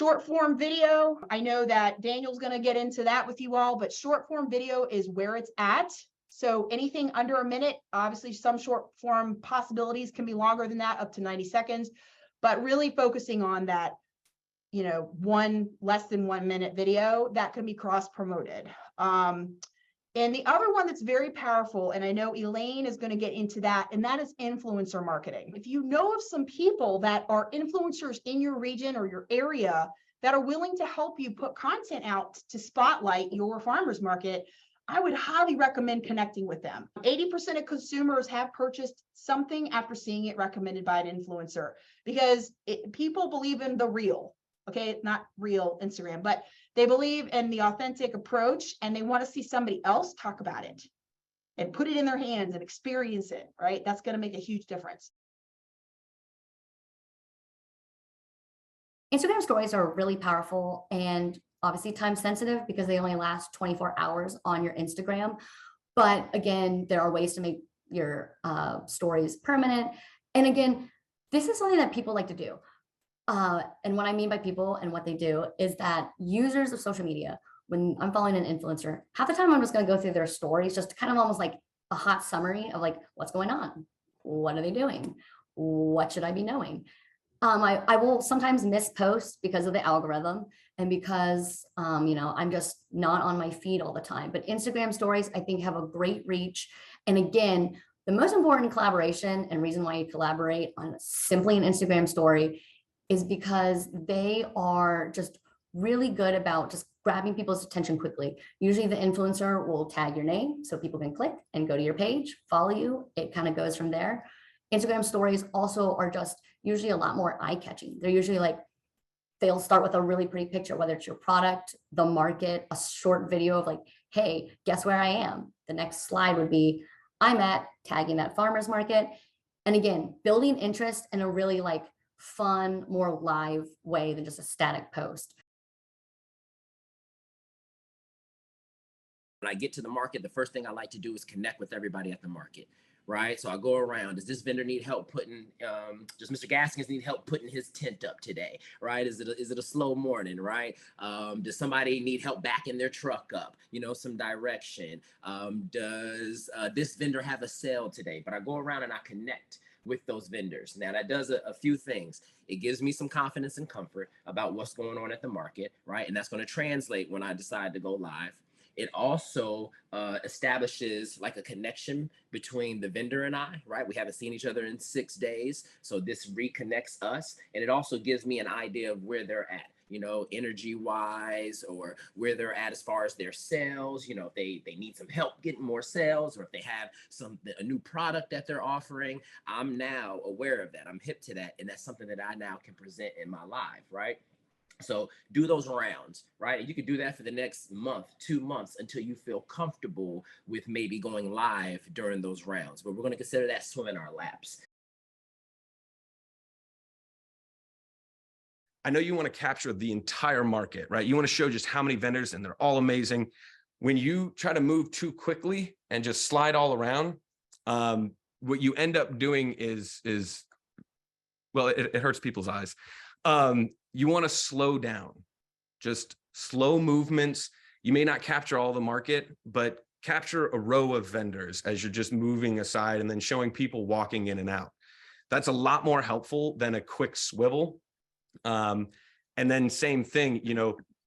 Short form video, I know that Daniel's going to get into that with you all, but short form video is where it's at. So anything under a minute, obviously some short form possibilities can be longer than that, up to 90 seconds, but really focusing on that, one less than 1 minute video that can be cross promoted. And the other one that's very powerful, and I know Elaine is going to get into that, and that is influencer marketing. If you know of some people that are influencers in your region or your area that are willing to help you put content out to spotlight your farmers market, I would highly recommend connecting with them. 80% of consumers have purchased something after seeing it recommended by an influencer, because people believe in the real. Okay, not real Instagram, but they believe in the authentic approach, and they want to see somebody else talk about it and put it in their hands and experience it, right? That's going to make a huge difference. Instagram stories are really powerful and obviously time sensitive because they only last 24 hours on your Instagram. But again, there are ways to make your stories permanent. And again, this is something that people like to do. And what I mean by people and what they do is that users of social media, when I'm following an influencer, half the time I'm just going to go through their stories, just to kind of almost like a hot summary of like, what's going on? What are they doing? What should I be knowing? I will sometimes miss posts because of the algorithm and because, I'm just not on my feed all the time. But Instagram stories, I think, have a great reach. And again, the most important collaboration and reason why you collaborate on simply an Instagram story is because they are just really good about just grabbing people's attention quickly. Usually the influencer will tag your name so people can click and go to your page, follow you. It kind of goes from there. Instagram stories also are just usually a lot more eye-catching. They're usually like, they'll start with a really pretty picture, whether it's your product, the market, a short video of like, hey, guess where I am? The next slide would be, I'm at tagging that farmer's market. And again, building interest in a really like fun, more live way than just a static post. When I get to the market, the first thing I like to do is connect with everybody at the market, right? So I go around, does this vendor need help putting, does Mr. Gaskins need help putting his tent up today, right? Is it a slow morning, right? Does somebody need help backing their truck up? Some direction. Does this vendor have a sale today? But I go around and I connect with those vendors. Now that does a few things. It gives me some confidence and comfort about what's going on at the market, right? And that's going to translate when I decide to go live. It also establishes like a connection between the vendor and I, right? We haven't seen each other in 6 days. So this reconnects us. And it also gives me an idea of where they're at, energy wise, or where they're at as far as their sales, if they need some help getting more sales, or if they have a new product that they're offering. I'm now aware of that. I'm hip to that. And that's something that I now can present in my live, right? So do those rounds, right? And you could do that for the next month, 2 months, until you feel comfortable with maybe going live during those rounds. But we're going to consider that swimming our laps. I know you want to capture the entire market, right? You want to show just how many vendors, and they're all amazing. When you try to move too quickly and just slide all around, what you end up doing is well, it hurts people's eyes. You want to slow down, just slow movements. You may not capture all the market, but capture a row of vendors as you're just moving aside and then showing people walking in and out. That's a lot more helpful than a quick swivel. And then same thing,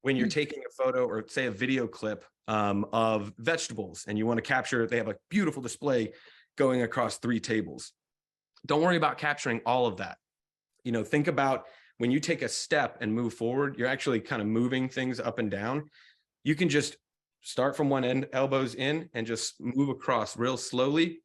when you're taking a photo or say a video clip of vegetables and you want to capture, they have a beautiful display going across 3 tables. Don't worry about capturing all of that. Think about when you take a step and move forward, you're actually kind of moving things up and down. You can just start from one end, elbows in, and just move across real slowly.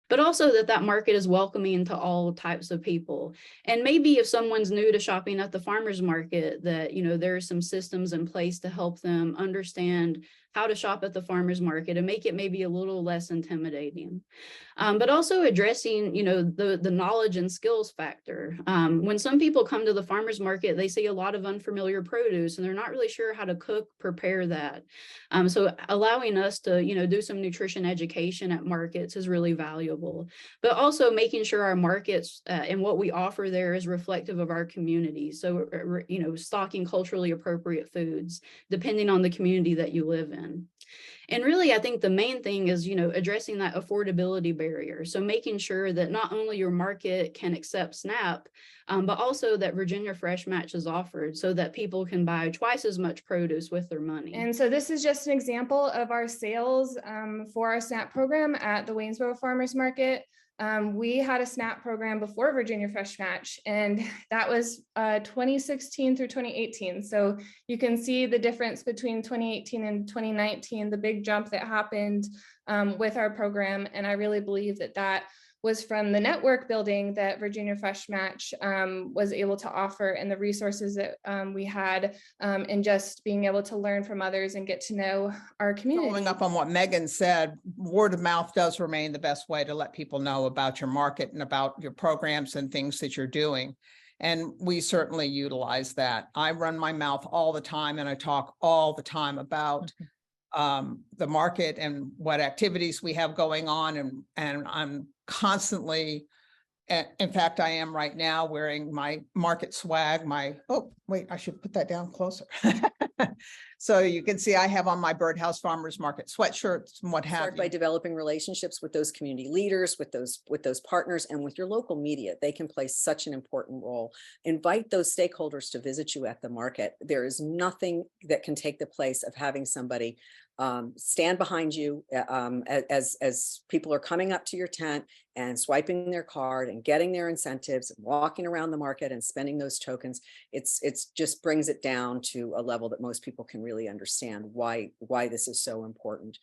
But also that market is welcoming to all types of people. And maybe if someone's new to shopping at the farmer's market, that, there are some systems in place to help them understand how to shop at the farmer's market and make it maybe a little less intimidating. But also addressing, the knowledge and skills factor. When some people come to the farmer's market, they see a lot of unfamiliar produce and they're not really sure how to cook, prepare that. So allowing us to, do some nutrition education at markets is really valuable, but also making sure our markets and what we offer there is reflective of our community. So, stocking culturally appropriate foods, depending on the community that you live in. And really, I think the main thing is, addressing that affordability barrier. So making sure that not only your market can accept SNAP, but also that Virginia Fresh Match is offered so that people can buy twice as much produce with their money. And so this is just an example of our sales for our SNAP program at the Waynesboro Farmers Market. We had a SNAP program before Virginia Fresh Match, and that was 2016 through 2018. So you can see the difference between 2018 and 2019, the big jump that happened with our program. And I really believe that that was from the network building that Virginia Fresh Match was able to offer, and the resources that we had, and just being able to learn from others and get to know our community. Following up on what Megan said, word of mouth does remain the best way to let people know about your market and about your programs and things that you're doing. And we certainly utilize that. I run my mouth all the time and I talk all the time about the market and what activities we have going on. And I'm constantly, in fact, I am right now wearing my market swag, oh, wait, I should put that down closer. So you can see I have on my Birdhouse Farmers Market sweatshirts and what have Start you. by developing relationships with those community leaders, with those partners, and with your local media. They can play such an important role. Invite those stakeholders to visit you at the market. There is nothing that can take the place of having somebody stand behind you as people are coming up to your tent and swiping their card and getting their incentives, walking around the market and spending those tokens. It's just brings it down to a level that most people can really understand why this is so important.